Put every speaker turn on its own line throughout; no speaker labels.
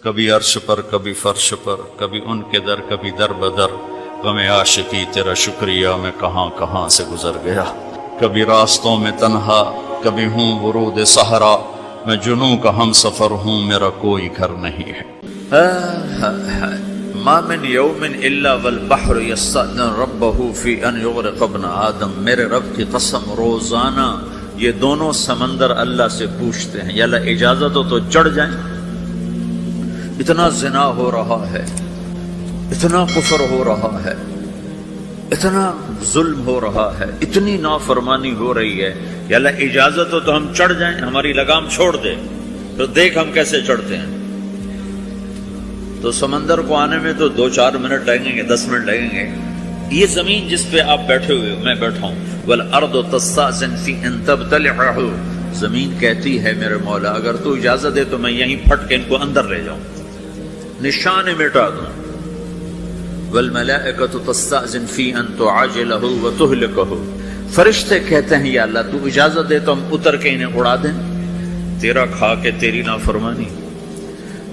کبھی عرش پر کبھی فرش پر، کبھی ان کے در کبھی در بدر، غم عاشقی تیرا شکریہ میں کہاں کہاں سے گزر گیا۔ کبھی راستوں میں تنہا، کبھی ہوں ورود صحرا، میں جنوں کا ہم سفر ہوں، میرا کوئی گھر نہیں ہے۔ ما من یوم الا والبحر یستأذن ربہ فی ان یغرق ابن آدم، میرے رب کی قسم روزانہ یہ دونوں سمندر اللہ سے پوچھتے ہیں یا اللہ اجازت ہو تو چڑھ جائیں۔ اتنا زنا ہو رہا ہے، اتنا کفر ہو رہا ہے، اتنا ظلم ہو رہا ہے، اتنی نافرمانی ہو رہی ہے، یا اللہ اجازت ہو تو ہم چڑھ جائیں، ہماری لگام چھوڑ دے تو دیکھ ہم کیسے چڑھتے ہیں۔ تو سمندر کو آنے میں تو 2-4 منٹ لگیں گے، 10 منٹ لگیں گے۔ یہ زمین جس پہ آپ بیٹھے ہوئے میں بیٹھا ہوں، والارض تستأذن فی ان تبتلعہ، زمین کہتی ہے میرے مولا اگر تو اجازت دے تو میں یہیں پھٹ کے ان کو اندر لے جاؤں، نشان مٹا دوں۔ والملائکۃ تستأذن فی ان تعاجلہ وتہلکہ، فرشتے کہتے ہیں یا اللہ تو اجازت دے تو ہم اتر کے انہیں اڑا دیں۔ تیرا کھا کے تیری نافرمانی،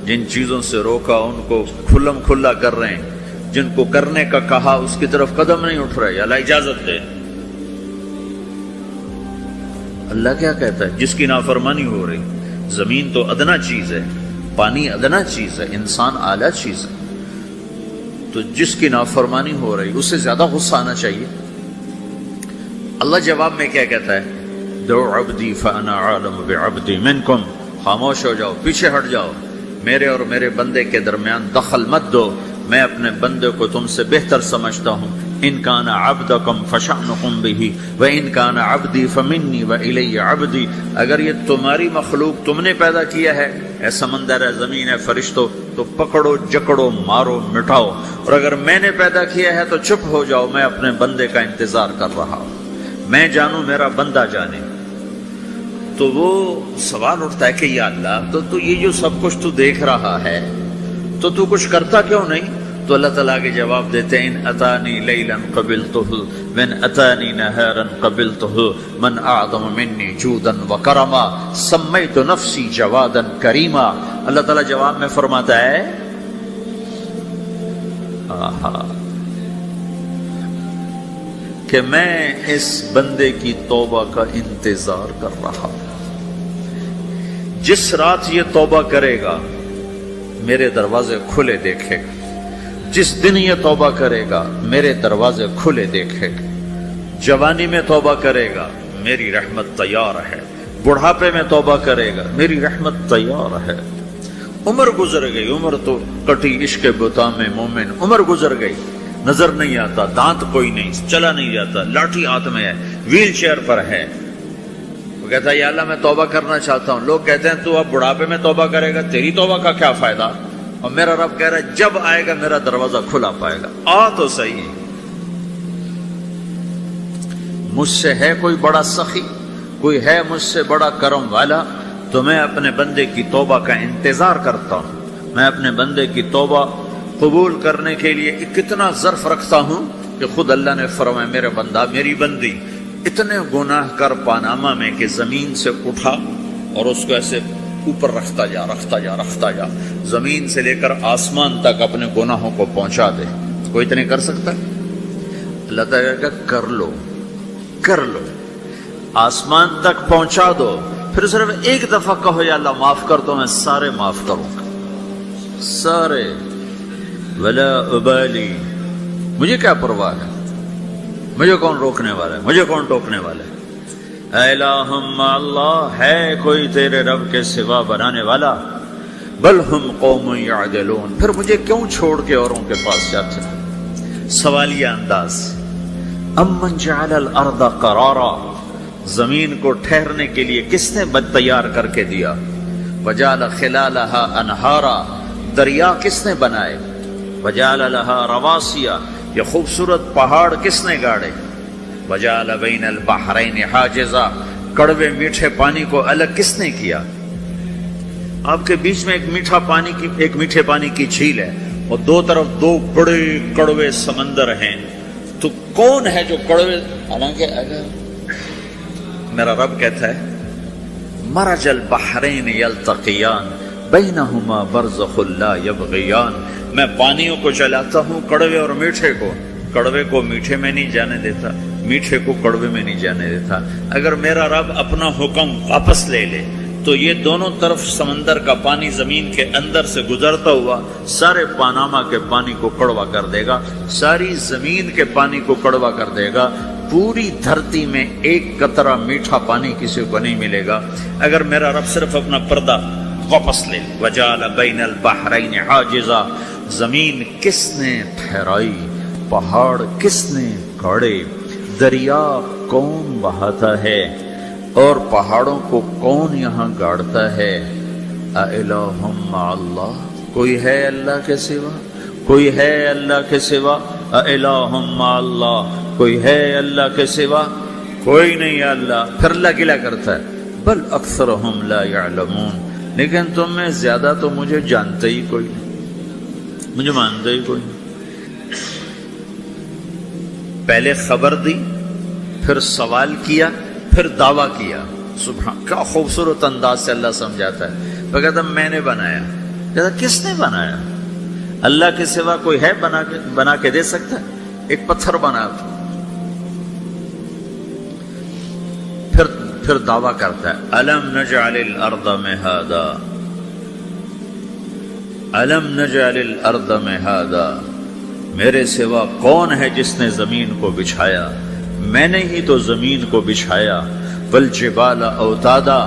جن چیزوں سے روکا ان کو کھلم کھلا کر رہے ہیں، جن کو کرنے کا کہا اس کی طرف قدم نہیں اٹھ رہے، یا اللہ اجازت دے۔ اللہ کیا کہتا ہے؟ جس کی نافرمانی ہو رہی، زمین تو ادنا چیز ہے، پانی ادنا چیز ہے، انسان اعلیٰ چیز ہے، تو جس کی نافرمانی ہو رہی اسے زیادہ غصہ آنا چاہیے۔ اللہ جواب میں کیا کہتا ہے؟ دعو عبدی فانا عالم بعبدی منکم، خاموش ہو جاؤ، پیچھے ہٹ جاؤ، میرے اور میرے بندے کے درمیان دخل مت دو، میں اپنے بندے کو تم سے بہتر سمجھتا ہوں۔ ان کان عبدکم فشأنکم بہ وان کان عبدی فمنی والی عبدی، اگر یہ تمہاری مخلوق تم نے پیدا کیا ہے، اے سمندر ہے، زمین ہے، فرشتوں، تو پکڑو جکڑو مارو مٹاؤ، اور اگر میں نے پیدا کیا ہے تو چپ ہو جاؤ، میں اپنے بندے کا انتظار کر رہا ہوں، میں جانوں میرا بندہ جانے۔ تو وہ سوال اٹھتا ہے کہ یا اللہ تو یہ جو سب کچھ تو دیکھ رہا ہے تو تو کچھ کرتا کیوں نہیں؟ تو اللہ تعالیٰ کے جواب دیتے ہیں ان اتانی لیلا قبلتہ وان اتانی نہارا قبلتہ من اعظم منی جودا وکرما سمیت نفسی جوادا کریما۔ اللہ تعالیٰ جواب میں فرماتا ہے کہ میں اس بندے کی توبہ کا انتظار کر رہا ہوں، جس رات یہ توبہ کرے گا میرے دروازے کھلے دیکھے گا، جس دن یہ توبہ کرے گا میرے دروازے کھلے دیکھے گا، جوانی میں توبہ کرے گا میری رحمت تیار ہے، بڑھاپے میں توبہ کرے گا میری رحمت تیار ہے۔ عمر گزر گئی، عمر تو کٹی عشق بتا میں مومن، عمر گزر گئی، نظر نہیں آتا، دانت کوئی نہیں، چلا نہیں جاتا، لاٹھی ہاتھ میں ہے، ویل چیئر پر ہے، وہ کہتا ہے یا اللہ میں توبہ کرنا چاہتا ہوں۔ لوگ کہتے ہیں تو اب بڑھاپے میں توبہ کرے گا، تیری توبہ کا کیا فائدہ؟ اور میرا رب کہہ رہا ہے جب آئے گا میرا دروازہ کھلا پائے گا، آ تو صحیح۔ مجھ سے ہے کوئی بڑا سخی، کوئی ہے مجھ سے بڑا کرم والا، تو میں اپنے بندے کی توبہ کا انتظار کرتا ہوں، میں اپنے بندے کی توبہ قبول کرنے کے لیے کتنا ظرف رکھتا ہوں کہ خود اللہ نے فرمایا میرے بندہ میری بندی اتنے گناہ کر پاناما میں کہ زمین سے اٹھا اور اس کو ایسے اوپر رکھتا جا، زمین سے لے کر آسمان تک اپنے گناہوں کو پہنچا دے۔ کوئی اتنے کر سکتا ہے؟ اللہ تعالیٰ کہ کر لو، آسمان تک پہنچا دو، پھر صرف ایک دفعہ کہو یا اللہ معاف کر دو، میں سارے معاف کروں گا، سارے، ولا ابالی، مجھے کیا پرواہ ہے، مجھے کون روکنے والا ہے، مجھے کون ٹوکنے والا ہے۔ اے الہم اللہ، ہے کوئی تیرے رب کے سوا بنانے والا؟ بل ہم قوم یعدلون، پھر مجھے کیوں چھوڑ کے اوروں کے پاس جاتے ہیں؟ سوالیہ انداز۔ امن جعل الارض قرارا، زمین کو ٹھہرنے کے لیے کس نے تیار کر کے دیا؟ وجعل خلالہا انہارا، دریا کس نے بنائے؟ وجعل لہا رواسیا، یہ خوبصورت پہاڑ کس نے گاڑے؟ وجعل بین البحرین حاجزا، کڑوے میٹھے پانی کو الگ کس نے کیا؟ آپ کے بیچ میں ایک میٹھے پانی کی جھیل ہے اور دو طرف دو بڑے کڑوے سمندر ہیں، تو کون ہے جو کڑوے؟ حالانکہ اگر میرا رب کہتا ہے مرج البحرین یلتقیان، بینہما برزخ لا یبغیان، میں پانیوں کو چلاتا ہوں، کڑوے اور میٹھے کو، کڑوے کو میٹھے میں نہیں جانے دیتا، میٹھے کو کڑوے میں نہیں جانے دیتا۔ اگر میرا رب اپنا حکم واپس لے لے تو یہ دونوں طرف سمندر کا پانی زمین کے اندر سے گزرتا ہوا سارے پاناما کے پانی کو کڑوا کر دے گا، ساری زمین کے پانی کو کڑوا کر دے گا، پوری دھرتی میں ایک قطرہ میٹھا پانی کسی کو نہیں ملے گا اگر میرا رب صرف اپنا پردہ واپس لے۔ وجعل بین البحرین حاجزا، زمین کس نے ٹھہرائی، پہاڑ کس نے گاڑے، دریا کون بہاتا ہے اور پہاڑوں کو کون یہاں گاڑتا ہے؟ اِلٰہٌ مع اللہ، کوئی ہے اللہ کے سوا؟ کوئی ہے اللہ کے سوا؟ اِلٰہٌ مع اللہ، کوئی ہے اللہ کے سوا؟ کوئی نہیں ہے اللہ۔ پھر اللہ گلہ کرتا ہے بل اکثرہم لا یعلمون، لیکن تم میں زیادہ تو مجھے جانتے ہی کوئی نہیں، مجھے مانتے ہی کوئی نہیں۔ پہلے خبر دی، پھر سوال کیا، پھر دعویٰ کیا۔ سبحان، کیا خوبصورت انداز سے اللہ سمجھاتا ہے۔ وہ کہتا میں نے بنایا، کہتا کس نے بنایا؟ اللہ کے سوا کوئی ہے بنا کے دے سکتا ہے؟ ایک پتھر بنا تھا۔ پھر دعویٰ کرتا ہے الم نجعل الارض مہادا، الم نجعل الارض مہادا، میرے سوا کون ہے جس نے زمین کو بچھایا؟ میں نے ہی تو زمین کو بچھایا۔ والجبال اوتادا،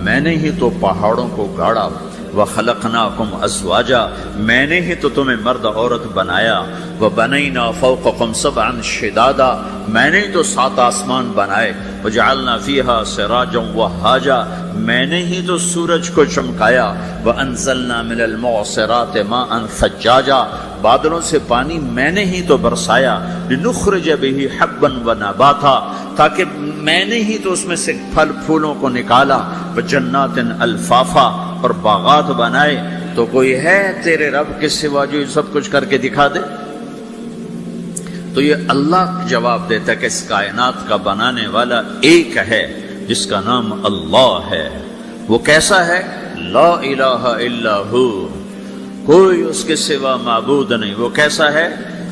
میں نے ہی تو پہاڑوں کو گاڑا۔ وخلقناکم ازواجا، میں نے ہی تو تمہیں مرد عورت بنایا۔ وبنینا فوقکم سبعا شدادا، میں نے ہی تو 7 آسمان بنائے۔ وجعلنا فیہا سراجا وہاجا، میں نے ہی تو سورج کو چمکایا۔ وانزلنا من المعصرات ماء ثجاجا، بادلوں سے پانی میں نے ہی تو برسایا۔ لنخرج به حبا ونباتا، تاکہ میں نے ہی تو اس میں سے پھل پھولوں کو نکالا۔ وجنات الفافا، اور باغات بنائے۔ تو کوئی ہے تیرے رب کے سوا جو یہ سب کچھ کر کے دکھا دے؟ تو یہ اللہ جواب دیتا ہے کہ اس کائنات کا بنانے والا ایک ہے جس کا نام اللہ ہے۔ وہ کیسا ہے؟ لا الہ الا ہو، کوئی اس کے سوا معبود نہیں۔ وہ کیسا ہے؟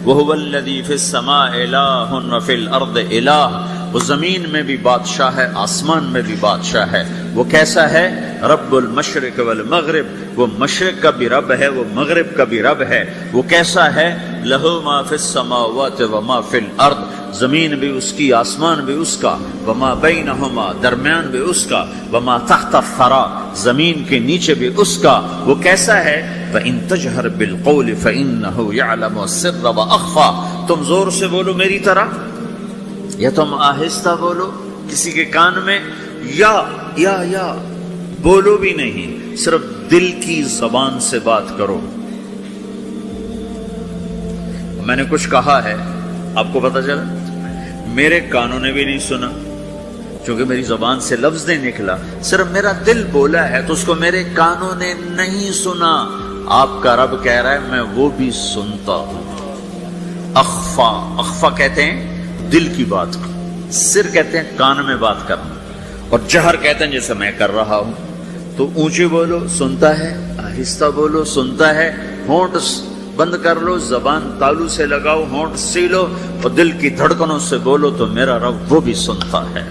وَهُوَ الَّذِي فِي السَّمَاءِ إِلَٰهٌ وَفِي الْأَرْضِ إِلَٰهٌ، وہ زمین میں بھی بادشاہ ہے، آسمان میں بھی بادشاہ ہے۔ وہ کیسا ہے؟ رب المشرق والمغرب، وہ مشرق کا بھی رب ہے، وہ مغرب کا بھی رب ہے۔ وہ کیسا ہے؟ لَهُ مَا فِي السَّمَاوَاتِ وَمَا فِي الْأَرْضِ، زمین بھی اس کی، آسمان بھی اس کا۔ وَمَا بَيْنَهُمَا، درمیان بھی اس کا۔ وَمَا تَحْتَ الثَّرَىٰ، زمین کے نیچے بھی اس کا۔ وہ کیسا ہے؟ فَإِن تَجْهَرْ بِالْقَوْلِ فَإِنَّهُ يَعْلَمُ السِّرَّ وَأَخْفَىٰ، تم زور سے بولو میری طرح یا تم آہستہ بولو کسی کے کان میں، یا بولو بھی نہیں، صرف دل کی زبان سے بات کرو۔ میں نے کچھ کہا ہے، آپ کو پتہ چلا؟ میرے کانوں نے بھی نہیں سنا، چونکہ میری زبان سے لفظ نہیں نکلا، صرف میرا دل بولا ہے تو اس کو میرے کانوں نے نہیں سنا۔ آپ کا رب کہہ رہا ہے میں وہ بھی سنتا ہوں۔ اخفا، اخفا کہتے ہیں دل کی بات، سر کہتے ہیں کان میں بات کرنا، اور جہر کہتے ہیں جیسے میں کر رہا ہوں۔ تو اونچی بولو سنتا ہے، آہستہ بولو سنتا ہے، ہونٹ بند کر لو، زبان تالو سے لگاؤ، ہونٹ سیلو اور دل کی دھڑکنوں سے بولو تو میرا رب وہ بھی سنتا ہے۔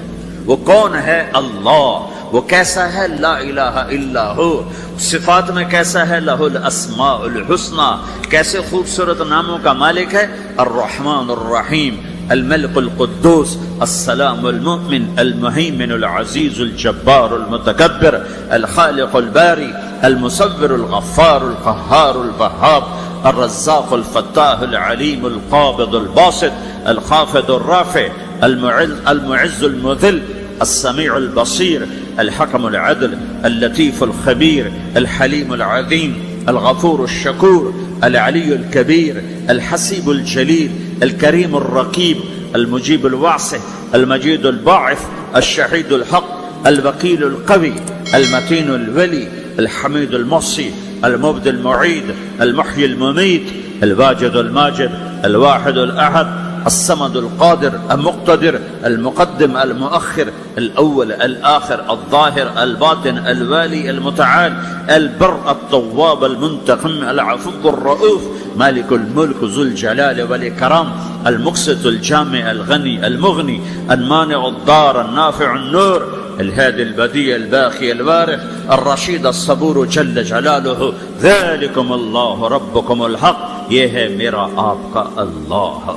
وہ کون ہے؟ اللہ۔ وہ کیسا ہے؟ لا الہ الا ہو۔ صفات میں کیسا ہے؟ لہ الاسماء الحسنی، کیسے خوبصورت ناموں کا مالک ہے؟ الرحمن الرحیم، الملك القدوس، السلام المؤمن، المهيمن العزيز الجبار المتكبر، الخالق الباري، المصور الغفار القهار الوهاب، الرزاق الفتاح العليم القابض الباسط، الخافض الرافع، المعز المذل، السميع البصير، الحكم العدل، اللطيف الخبير، الحليم العظيم، الغفور الشكور، العلي الكبير، الحسيب الجليل، الكريم الرقيب، المجيب الواسع، المجيد الباعث، الشهيد الحق، الوكيل القوي، المتين الولي، الحميد المحصي، المبدي المعيد، المحيي المميت، الواجد الماجد، الواحد الأحد، الصمد القادر المقتدر المقدم المؤخر الأول الآخر الظاهر الباطن الوالي المتعال البر التواب المنتقم العفو الرؤوف مالك الملك ذو الجلال والإكرام المقسط الجامع الغني المغني المانع الضار النافع النور الهادي البديع الباقي الوارث الرشيد الصبور جل جلالہ ذلكم اللہ ربكم الحق. یہ ہے میرا آپ کا اللہ.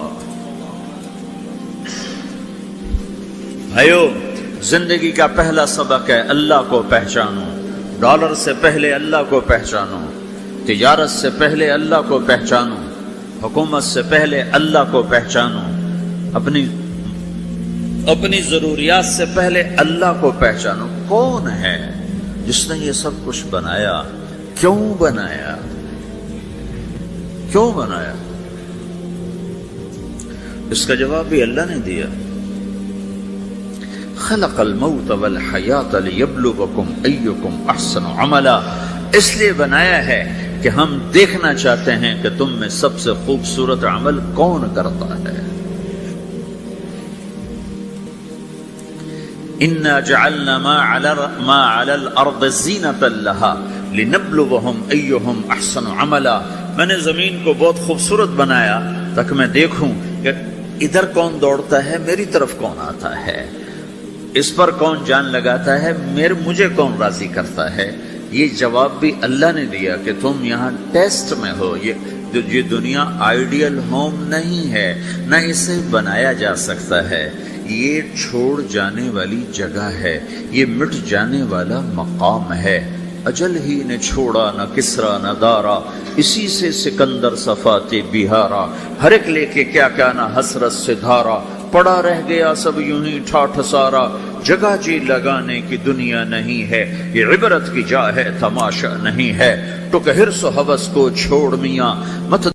بھائیو، زندگی کا پہلا سبق ہے اللہ کو پہچانو. ڈالر سے پہلے اللہ کو پہچانو، تجارت سے پہلے اللہ کو پہچانو، حکومت سے پہلے اللہ کو پہچانو، اپنی ضروریات سے پہلے اللہ کو پہچانو. کون ہے جس نے یہ سب کچھ بنایا؟ کیوں بنایا؟ کیوں بنایا؟ اس کا جواب بھی اللہ نے دیا. خلق الموت والحیات لیبلوکم ایکم احسن عملا. اس لیے بنایا ہے کہ ہم دیکھنا چاہتے ہیں کہ تم میں سب سے خوبصورت عمل کون کرتا ہے. انا جعلنا ما علی الارض زینۃ لها لنبلوہم ایہم احسن عملا. میں نے زمین کو بہت خوبصورت بنایا تاکہ میں دیکھوں کہ ادھر کون دوڑتا ہے، میری طرف کون آتا ہے، اس پر کون جان لگاتا ہے، مجھے کون راضی کرتا ہے. یہ جواب بھی اللہ نے دیا کہ تم یہاں ٹیسٹ میں ہو. یہ دنیا آئیڈیل ہوم نہیں ہے، نہ اسے بنایا جا سکتا ہے. یہ چھوڑ جانے والی جگہ ہے، یہ مٹ جانے والا مقام ہے. اجل ہی نے چھوڑا نہ کسرا نہ دارا، اسی سے سکندر صفات بہارا. ہر ایک لے کے کیا کیا نہ حسرت سے دھارا، پڑا رہ گیا سب یوں ہی ٹھاٹھ سارا. جگہ جی لگانے کی دنیا نہیں ہے، یہ عبرت کی جا ہے تماشا نہیں ہے. ٹک حرص و ہوس کو چھوڑ میاں مت